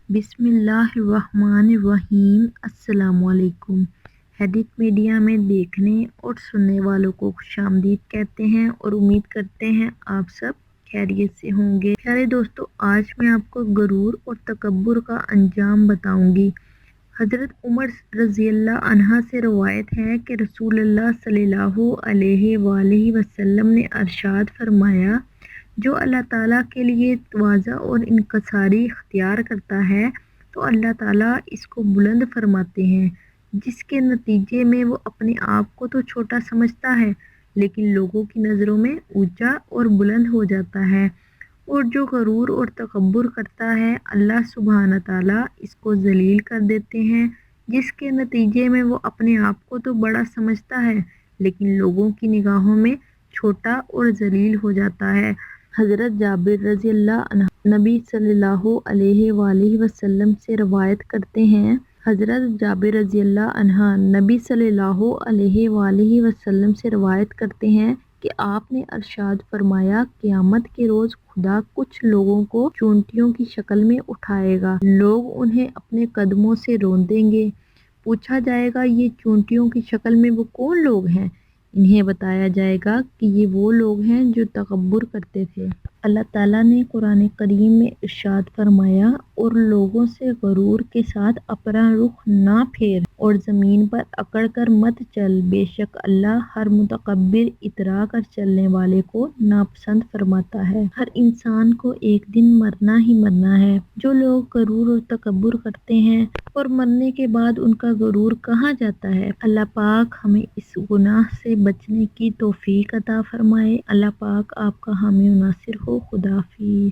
बिस्मिल्लाहिर्रहमानिर्रहीम। अस्सलाम वालेकुम। हैडिट मीडिया में देखने और सुनने वालों को खुशामदीद कहते हैं और उम्मीद करते हैं आप सब खैरियत से होंगे। प्यारे दोस्तों, आज मैं आपको गरूर और तकब्बुर का अंजाम बताऊंगी। हज़रत उमर रज़ियल्लाहु अन्हा से रवायत है कि रसूलुल्लाह सल्लल्लाहु अलैहि वसल्लम ने अरशाद फरमाया, जो अल्लाह ताला के लिए तवाज़ा और इनकसारी इख्तियार करता है तो अल्लाह ताला इसको बुलंद फरमाते हैं, जिसके नतीजे में वो अपने आप को तो छोटा समझता है लेकिन लोगों की नज़रों में ऊंचा और बुलंद हो जाता है। और जो गरूर और तकब्बुर करता है अल्लाह सुब्हान ताला इसको ज़लील कर देते हैं, जिसके नतीजे में वो अपने आप को तो बड़ा समझता है लेकिन लोगों की निगाहों में छोटा और ज़लील हो जाता है। हज़रत जाबिर रज़ियल्लाहु अन्हु नबी सल्लल्लाहु अलैहि वसल्लम से रवायत करते हैं। हज़रत जाबिर रज़ियल्लाहु अन्हा नबी सल्लल्लाहु अलैहि वसल्लम से रवायत करते हैं कि आपने अरशाद फरमाया, क़यामत के रोज़ खुदा कुछ लोगों को चूंटियों की शक्ल में उठाएगा। लोग उन्हें अपने कदमों से रौंदेंगे। पूछा जाएगा, ये चूंटियों की शक्ल में वो कौन लोग हैं? इन्हें बताया जाएगा कि ये वो लोग हैं जो तकब्बुर करते थे। अल्लाह ताला ने कुरान करीम में इरशाद फरमाया, और लोगों से गरूर के साथ अपना रुख ना फेर और ज़मीन पर अकड़ कर मत चल, बेशक अल्लाह हर मुतकब्बिर इतरा कर चलने वाले को नापसंद फरमाता है। हर इंसान को एक दिन मरना ही मरना है। जो लोग गरूर और तकब्बुर करते हैं और मरने के बाद उनका गरूर कहाँ जाता है? अल्लाह पाक हमें इस गुनाह से बचने की तौफीक अता फरमाए। अल्लाह पाक आपका हामी नासिर हो। खुदा हाफिज़।